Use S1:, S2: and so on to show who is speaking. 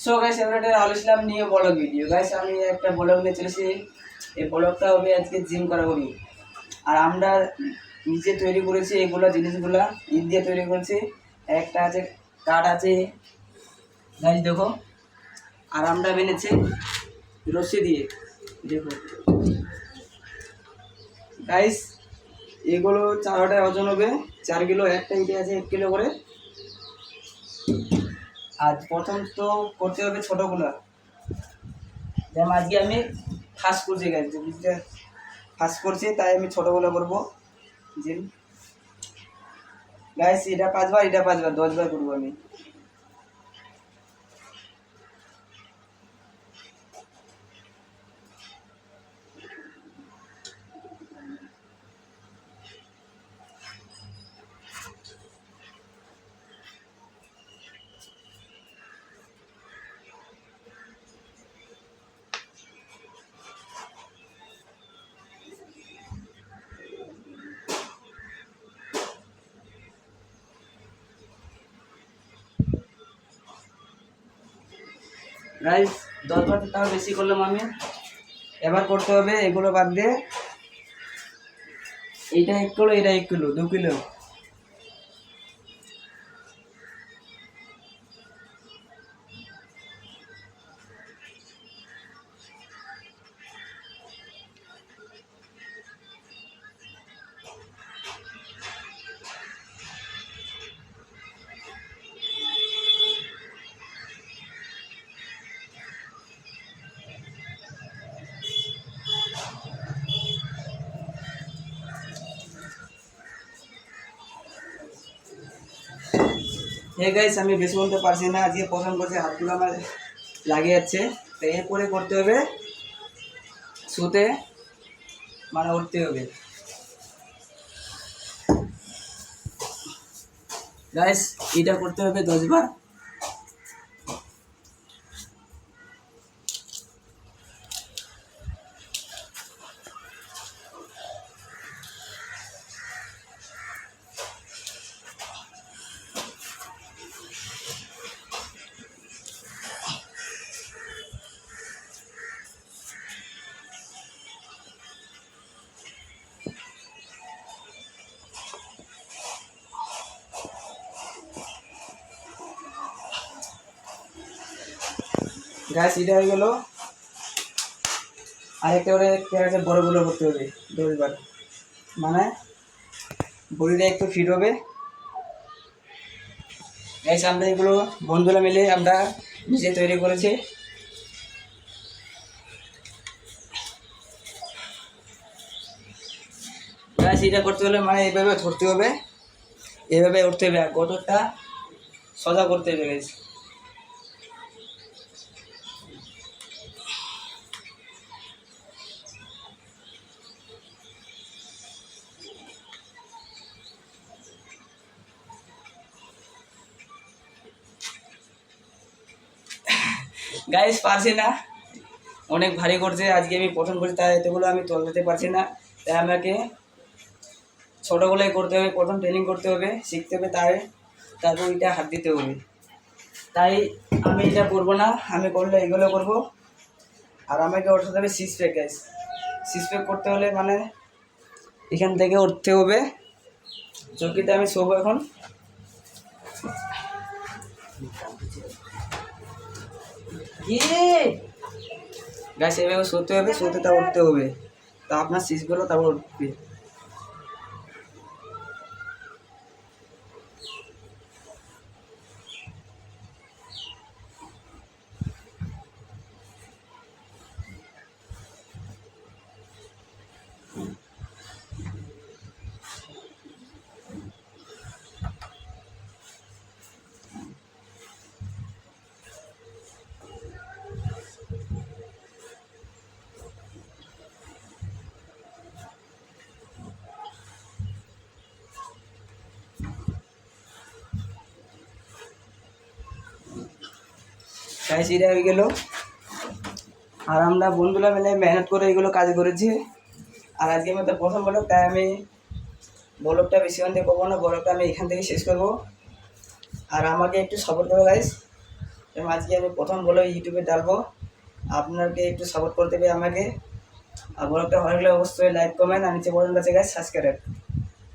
S1: So guys আমরা একটা আলোচনা নিয়ে ব্লগ ভিডিও গাইস আমি একটা ব্লগ নিয়ে চলেছি। এই ব্লগটা হবে আজকে জিম করা করি। আর আমরা নিজে তৈরি করেছি এগুলো জিনিসগুলা ইট দিয়ে তৈরি করেছি। একটা আছে কাঠ আছে গাইস দেখো, আর আমরা বেনেছি রশি দিয়ে দেখো গাইস। এগুলো চারটায় ওজন হবে 4 কিলো, একটা ইটে আছে 1 কিলো করে। আর প্রথম তো করতে হবে ছোটোগুলো, যেমন আজকে আমি ফার্স্ট করছি গাইজ, বুঝতে ফার্স্ট করছি তাই আমি ছোটোগুলো করবো জিম গাইজ। এটা 5 বার, এটা 5 বার, 10 বার করবো আমি। গাইজ 10 বার তাও বেশি করলাম আমি। এবার করতে হবে এগুলো বাদ দিয়ে, এইটা 1 কিলো, এটা 1 কিলো, 2 কিলো। হে গাইস আমি বেশি বলতে পারছি না, আজকে প্রথম করছি, হাতগুলো আমার লাগে যাচ্ছে। তো এরপরে করতে হবে শুতে, মানে উঠতে হবে গাইস। এটা করতে হবে 10 বার। গাইস এটা হয়ে গেল। আরেকটা করে ক্যারেটে বড়গুলো করতে হবে 10 বার, মানে বডিটা একটু ফিট হবে গাইস। আমরা এগুলো বন্ধুরা মিলে আমরা নিজে তৈরি করেছি। গাইস এটা করতে হলে মানে এইভাবে ধরতে হবে, এইভাবে উঠতে হবে, আর গটরটা সোজা করতে হবে গাইস। গাইস পারছি না, অনেক ভারী করছে, আজকে আমি প্রথম করছি, তাই এতগুলো আমি তুলতে পারছি না। তাই আমাকে ছোটোগুলোই করতে হবে, প্রথম ট্রেনিং করতে হবে, শিখতে হবে, তারপর এটা হাত দিতে হবে। তাই আমি এটা করবো না, আমি করলে এগুলো করবো। আর আমাকে উঠতে হবে 6 প্যাক গাইস। 6 প্যাক করতে হলে মানে এখান থেকে উঠতে হবে। চৌকিতে আমি শোবো এখন। গাছ এভাবে শুতে হবে, শুতে তা উঠতে হবে, তা আপনার শীষগুলো তারপর উঠবে। গাছ এটা হয়ে গেল। আর আমরা বন্ধুরা মিলে মেহনত করে এগুলো কাজ করেছি। আর আজকে আমি তো প্রথম ব্লগ, তাই আমি ব্লগটা বেশি অন্তে করবো না, ব্লগটা আমি এখান থেকে শেষ করবো। আর আমাকে একটু সাপোর্ট করো গাইস। এবং আজকে আমি প্রথম বলে ইউটিউবে ডালবো, আপনাকে একটু সাপোর্ট করতে হবে আমাকে। আর ব্লগটা ভালো লাগলে অবশ্যই লাইক কমেন্ট আর নিচে বটন আছে গাইস সাবস্ক্রাইব।